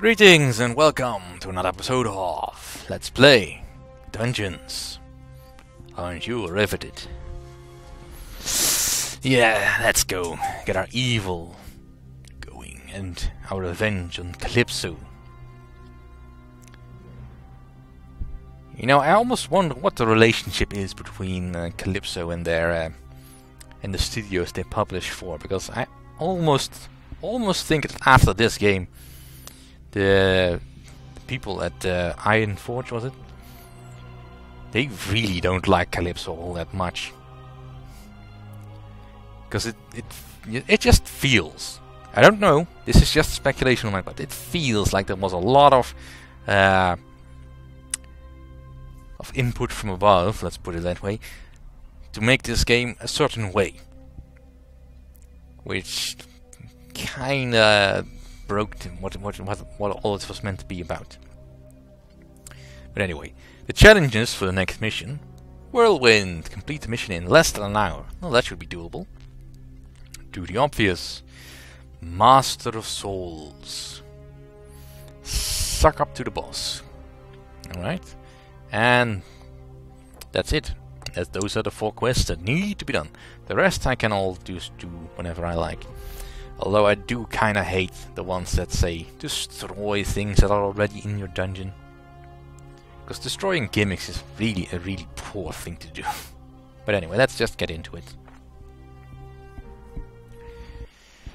Greetings and welcome to another episode of Let's Play Dungeons. Aren't you riveted? Yeah, let's go. Get our evil going and our revenge on Kalypso. You know, I almost wonder what the relationship is between Kalypso and their and the studios they publish for, because I almost think that after this game, the people at Realmforge, was it? They really don't like Kalypso all that much, because it just feels. I don't know. This is just speculation on my part. It feels like there was a lot of input from above. Let's put it that way, to make this game a certain way, which kinda broke what all it was meant to be about. But anyway, the challenges for the next mission: Whirlwind, complete the mission in less than an hour. Well, that should be doable. Do the obvious: Master of Souls, suck up to the boss. Alright, and that's it. Those are the 4 quests that need to be done. The rest I can all just do whenever I like. Although I do kinda hate the ones that say destroy things that are already in your dungeon, because destroying gimmicks is really a really poor thing to do. But anyway, let's just get into it.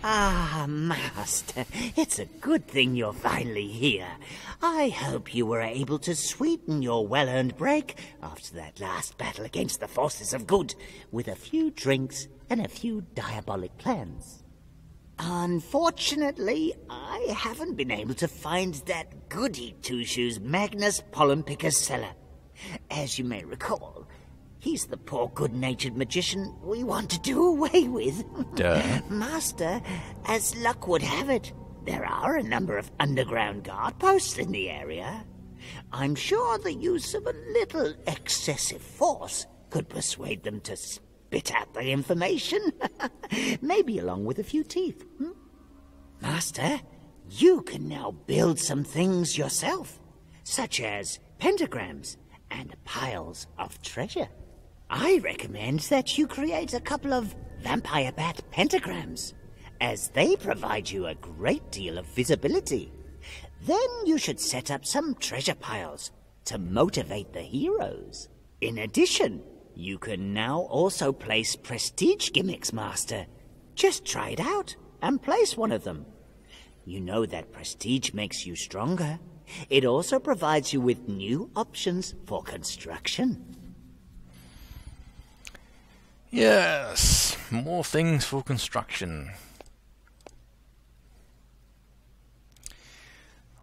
Ah, Master, it's a good thing you're finally here. I hope you were able to sweeten your well-earned break after that last battle against the forces of good with a few drinks and a few diabolic plans. Unfortunately, I haven't been able to find that goody two-shoes Magnus Pollenpicker's cellar. As you may recall, he's the poor good-natured magician we want to do away with. Duh. Master, as luck would have it, there are a number of underground guard posts in the area. I'm sure the use of a little excessive force could persuade them to spit out the information. Maybe along with a few teeth. Master, you can now build some things yourself, such as pentagrams and piles of treasure. I recommend that you create a couple of vampire bat pentagrams, as they provide you a great deal of visibility. Then you should set up some treasure piles to motivate the heroes. In addition, you can now also place prestige gimmicks, Master. Just try it out and place one of them. You know that prestige makes you stronger. It also provides you with new options for construction. Yes, more things for construction.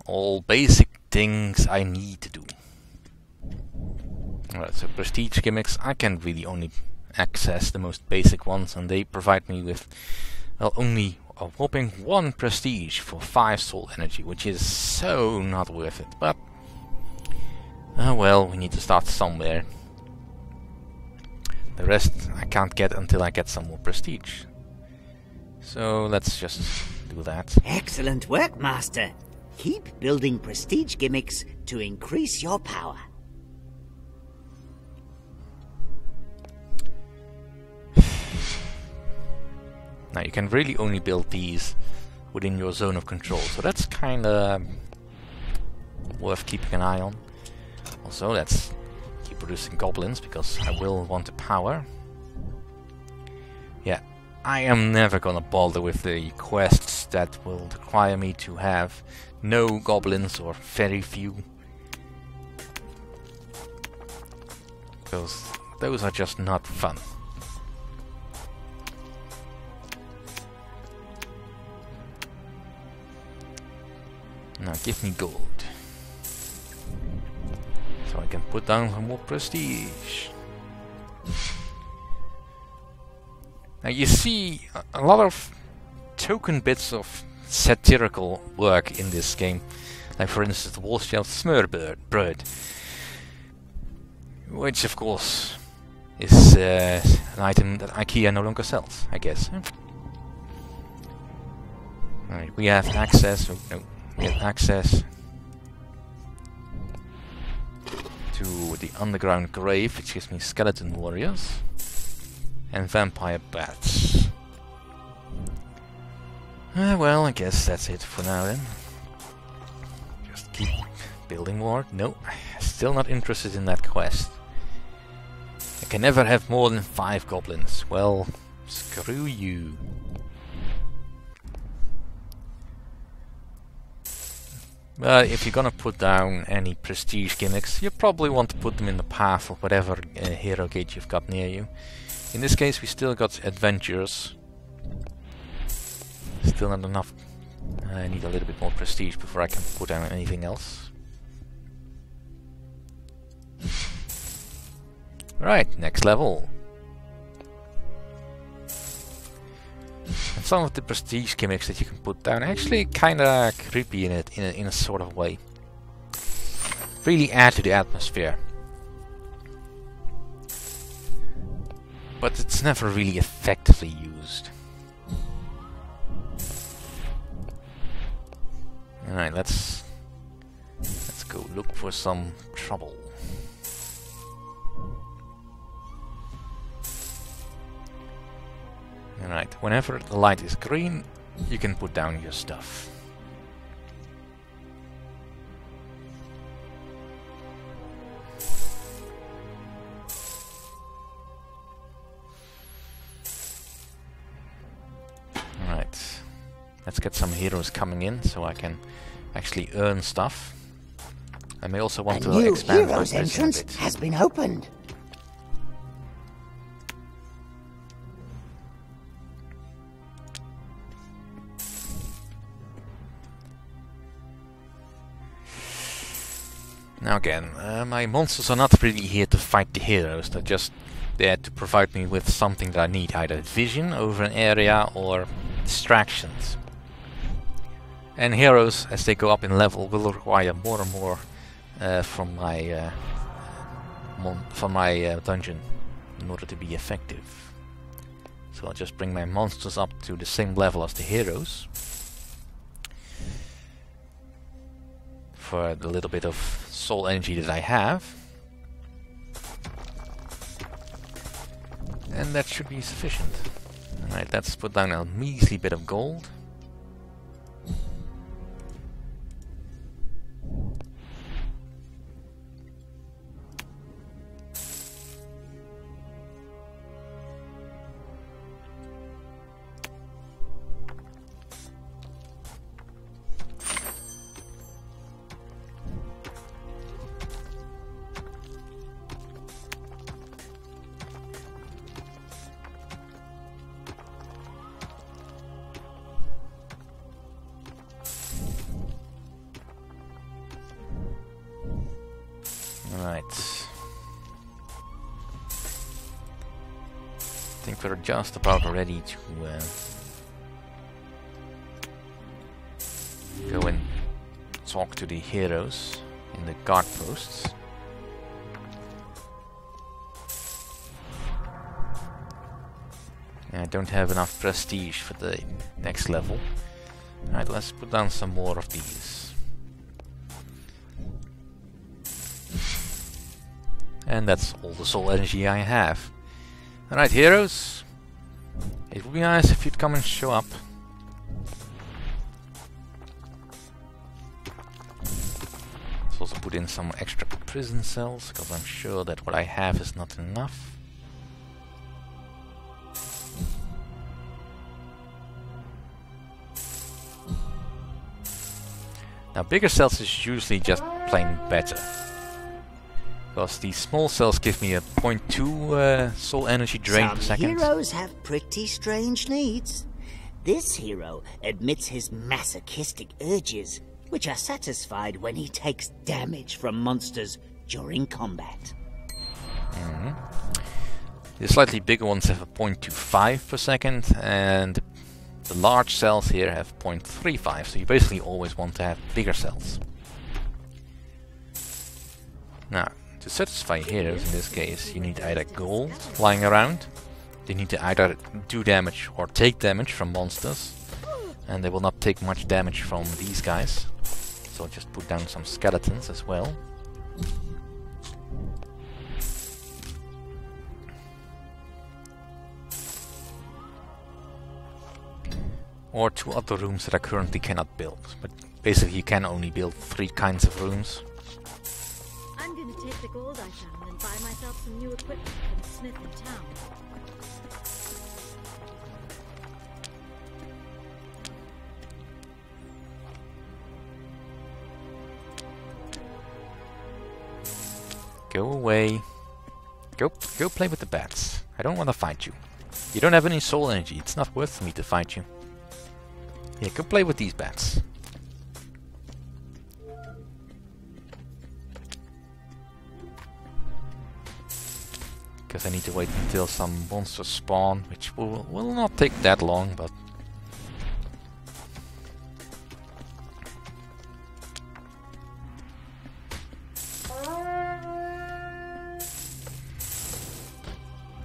All basic things I need to do. Alright, so prestige gimmicks, I can really only access the most basic ones, and they provide me with, well, only a whopping 1 prestige for 5 soul energy, which is so not worth it. But, well, we need to start somewhere. The rest I can't get until I get some more prestige. So let's just do that. Excellent work, Master. Keep building prestige gimmicks to increase your power. Now you can really only build these within your zone of control, so that's kinda worth keeping an eye on. Also, let's keep producing goblins, because I will want the power. Yeah, I am never gonna bother with the quests that will require me to have no goblins or very few, because those are just not fun. Now give me gold, so I can put down some more prestige. Now you see a lot of token bits of satirical work in this game, like for instance the wall-shelf smørbrød, which of course is an item that IKEA no longer sells, I guess. Alright, we have access. Oh, no, We have access to the underground grave, which gives me skeleton warriors and vampire bats. Well, I guess that's it for now then. Just keep building more. No, still not interested in that quest. I can never have more than 5 goblins. Well, screw you. But if you're gonna put down any prestige gimmicks, you probably want to put them in the path of whatever hero gate you've got near you. In this case, we still got adventures. Still not enough. I need a little bit more prestige before I can put down anything else. Right, next level. And some of the prestige gimmicks that you can put down are actually kinda creepy in a sort of way. Really add to the atmosphere. But it's never really effectively used. Alright, let's go look for some trouble. Alright, whenever the light is green, you can put down your stuff. Alright, let's get some heroes coming in so I can actually earn stuff. I may also want to expand my prison entrance a bit. has been opened. Now again, my monsters are not really here to fight the heroes, they're just there to provide me with something that I need, either vision over an area or distractions. And heroes, as they go up in level, will require more and more from my dungeon in order to be effective. So I'll just bring my monsters up to the same level as the heroes. For the little bit of soul energy that I have. And that should be sufficient. Alright, let's put down a measly bit of gold. Right. I think we're just about ready to go and talk to the heroes in the guard posts. I don't have enough prestige for the next level. Alright, let's put down some more of these. And that's all the soul energy I have. Alright, heroes. It would be nice if you'd come and show up. Let's also put in some extra prison cells, because I'm sure that what I have is not enough. Now, bigger cells is usually just plain better. Because these small cells give me a 0.2 soul energy drain per second. Some heroes have pretty strange needs. This hero admits his masochistic urges, which are satisfied when he takes damage from monsters during combat. The slightly bigger ones have a 0.25 per second, and the large cells here have 0.35, so you basically always want to have bigger cells. Now, to satisfy heroes in this case, you need either gold lying around, they need to either do damage or take damage from monsters, And they will not take much damage from these guys. So I'll just put down some skeletons as well. Or 2 other rooms that I currently cannot build. But basically you can only build 3 kinds of rooms. I'm gonna take the gold I found and buy myself some new equipment from the smith in town. Go away. Go play with the bats. I don't want to fight you. You don't have any soul energy. It's not worth me to fight you. Yeah, go play with these bats. Because I need to wait until some monsters spawn, which will not take that long, but...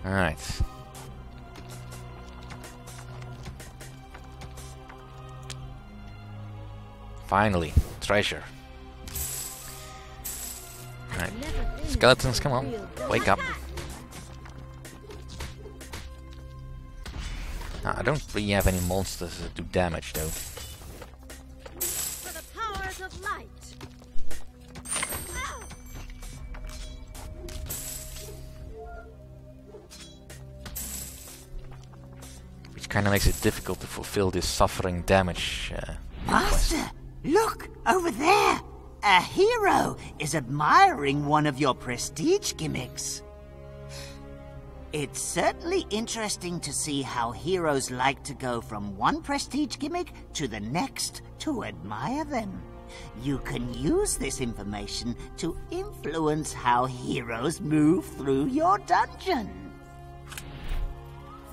Alright. Finally, treasure. Alright. Skeletons, come on. Wake up. I don't really have any monsters that do damage though. For the powers of light. Which kind of makes it difficult to fulfill this suffering damage Master, quest. look over there. A hero is admiring one of your prestige gimmicks. It's certainly interesting to see how heroes like to go from one prestige gimmick to the next to admire them. You can use this information to influence how heroes move through your dungeon.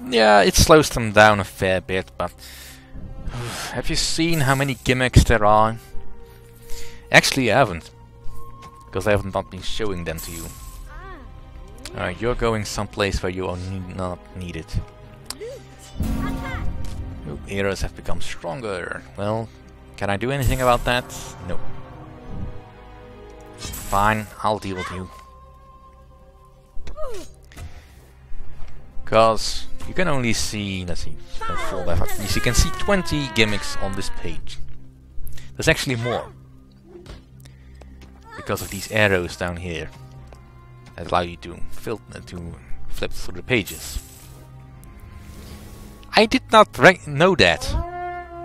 Yeah, it slows them down a fair bit, but... have you seen how many gimmicks there are? Actually, I haven't. Because I haven't not been showing them to you. Alright, you're going someplace where you are not needed. Ooh, heroes have become stronger. Well, can I do anything about that? No. Fine, I'll deal with you. Because you can only see, let's see, you can see 20 gimmicks on this page. There's actually more. Because of these arrows down here. That allow you to flip through the pages. I did not know that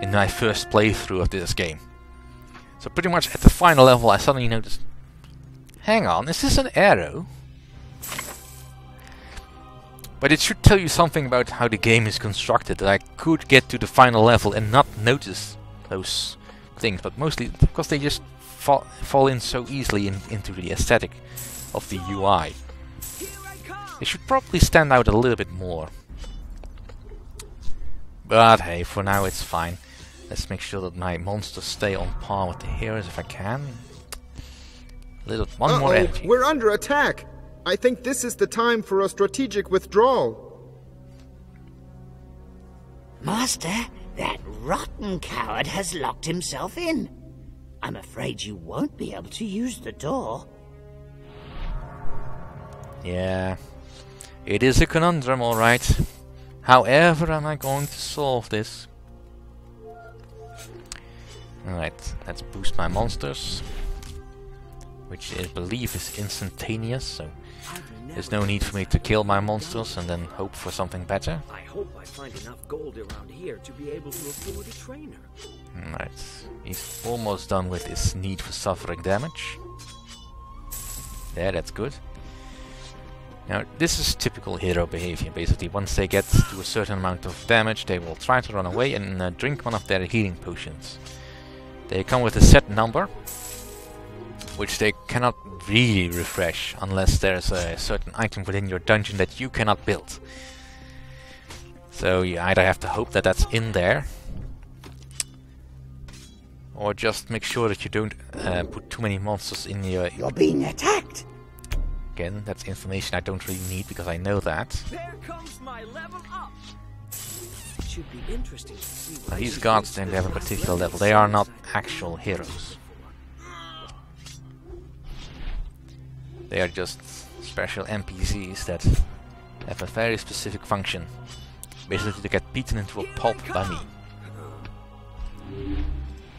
in my first playthrough of this game. So pretty much at the final level I suddenly noticed, hang on, is this an arrow? But it should tell you something about how the game is constructed, that I could get to the final level and not notice those things, but mostly because they just fall in so easily into the aesthetic of the UI. They should probably stand out a little bit more. But hey, for now it's fine. Let's make sure that my monsters stay on par with the heroes if I can. One more energy. We're under attack! I think this is the time for a strategic withdrawal. Master, that rotten coward has locked himself in. I'm afraid you won't be able to use the door. Yeah, it is a conundrum, alright. However am I going to solve this? Alright, let's boost my monsters. Which I believe is instantaneous, so there's no need for me to kill my monsters and then hope for something better. I hope I find enough gold around here to be able to afford a trainer. Alright, he's almost done with his need for suffering damage. There, that's good. Now, this is typical hero behavior, basically. Once they get to a certain amount of damage, they will try to run away and drink one of their healing potions. They come with a set number, which they cannot really refresh unless there's a certain item within your dungeon that you cannot build. So you either have to hope that that's in there, or just make sure that you don't put too many monsters in your... You're being attacked! Again, that's information I don't really need because I know that. There comes my level up. should be interesting to see. Now, these gods then have a particular level. They are not actual heroes. They are just special NPCs that have a very specific function. Basically to get beaten into a pulp by me.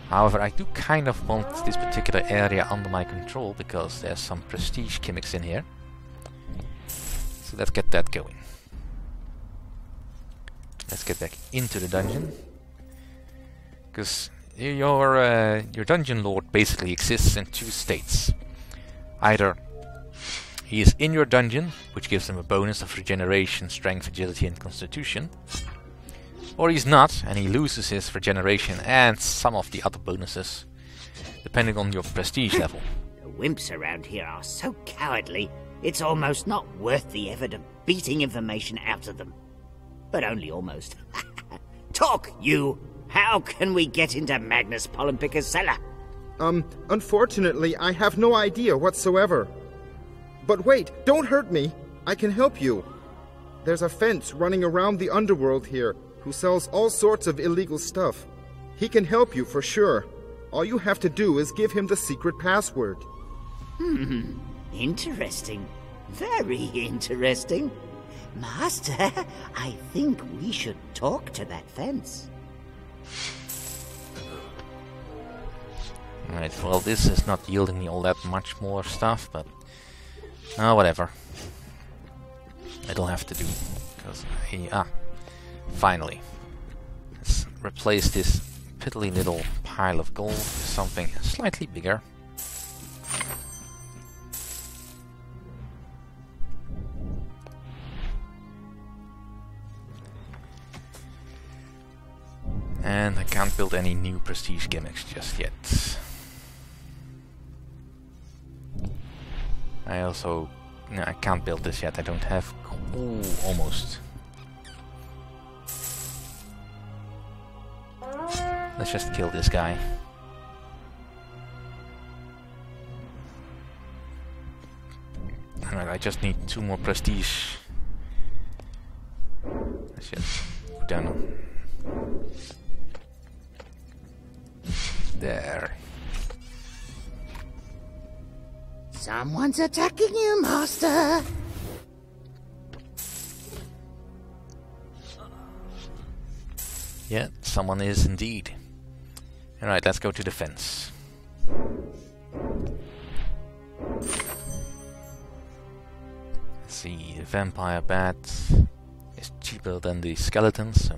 However, I do kind of want this particular area under my control because there's some prestige gimmicks in here. So let's get that going. Let's get back into the dungeon. Because your dungeon lord basically exists in two states. Either he is in your dungeon, which gives him a bonus of regeneration, strength, agility and constitution. Or he's not, and he loses his regeneration and some of the other bonuses, depending on your prestige level. The wimps around here are so cowardly, it's almost not worth the effort of beating information out of them. But only almost. Talk, you! How can we get into Magnus Pollenpicker's cellar? Unfortunately, I have no idea whatsoever. But wait, don't hurt me. I can help you. There's a fence running around the underworld here, who sells all sorts of illegal stuff. He can help you for sure. All you have to do is give him the secret password. Interesting. Very interesting. Master, I think we should talk to that fence. Alright, well this is not yielding me all that much more stuff, but... whatever. It'll have to do. Because finally. Let's replace this piddly little pile of gold with something slightly bigger. And I can't build any new prestige gimmicks just yet. I also... no, I can't build this yet. I don't have... ooh, almost. Let's just kill this guy. Alright, I just need 2 more prestige. Let's just go down. There. Someone's attacking you, Master! Yeah, someone is indeed. Alright, let's go to the fence. Let's see, the vampire bat is cheaper than the skeletons, so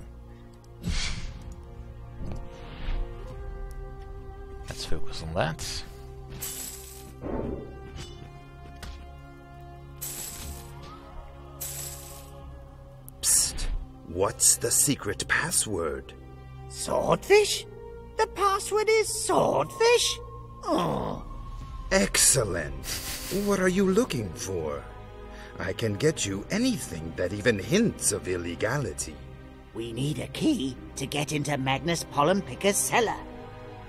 let's focus on that. Psst. What's the secret password? Swordfish? The password is swordfish? Oh. Excellent. What are you looking for? I can get you anything that even hints of illegality. We need a key to get into Magnus Pollenpicker's cellar.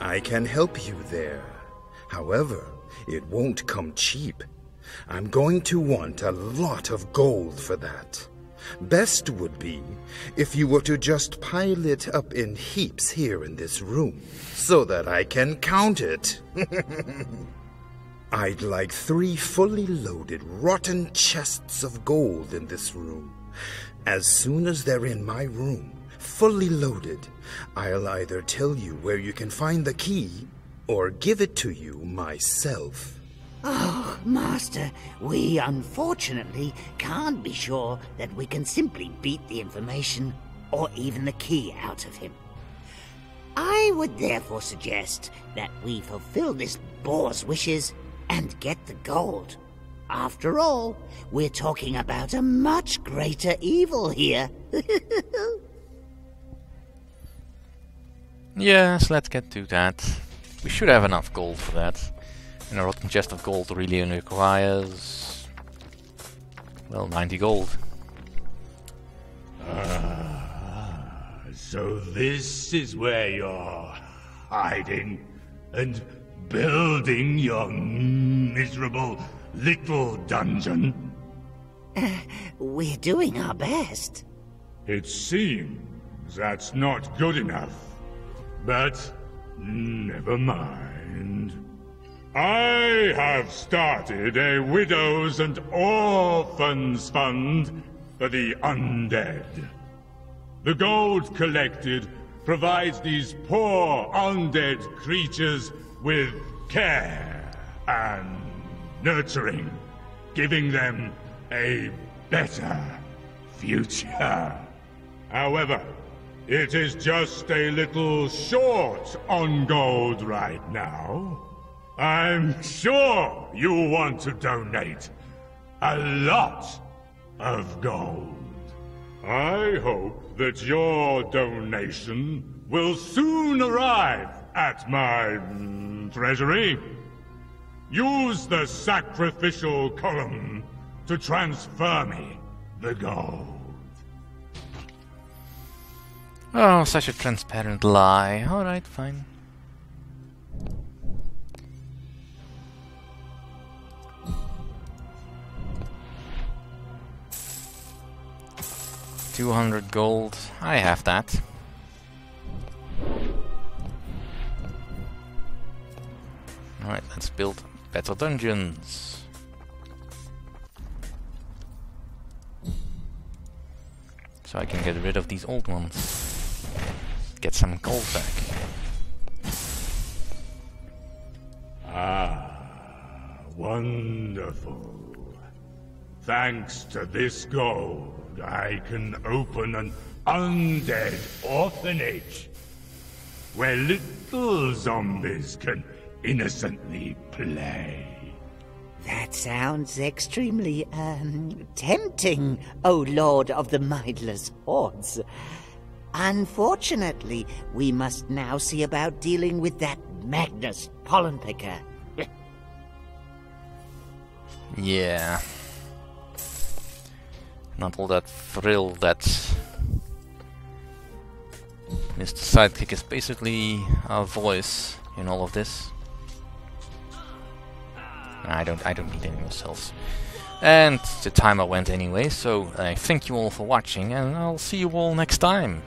I can help you there. However, it won't come cheap. I'm going to want a lot of gold for that. Best would be if you were to just pile it up in heaps here in this room, so that I can count it. I'd like 3 fully loaded, rotten chests of gold in this room. As soon as they're in my room, fully loaded, I'll either tell you where you can find the key, or give it to you myself. Oh, Master, we unfortunately can't be sure that we can simply beat the information or even the key out of him. I would therefore suggest that we fulfill this boar's wishes and get the gold. After all, we're talking about a much greater evil here. Yes, let's get to that. We should have enough gold for that. And a rotten chest of gold really only requires... well, 90 gold. So this is where you're hiding and building your miserable little dungeon? We're doing our best. It seems That's not good enough. But never mind. I have started a widows and orphans fund for the undead. The gold collected provides these poor undead creatures with care and nurturing, giving them a better future. However, it is just a little short on gold right now. I'm sure you want to donate a lot of gold. I hope that your donation will soon arrive at my treasury. Use the sacrificial column to transfer me the gold. Oh, such a transparent lie. Alright, fine. $200 gold. I have that. Alright, let's build better dungeons. So I can get rid of these old ones. Get some gold back. Ah, wonderful. Thanks to this gold, I can open an undead orphanage where little zombies can innocently play. That sounds extremely, tempting, O Lord of the Mindless Hordes. Unfortunately, we must now see about dealing with that Magnus pollen picker. Yeah. Not all that thrilled that Mr. Sidekick is basically our voice in all of this. I don't need any more cells. And the timer went anyway, so I thank you all for watching, and I'll see you all next time.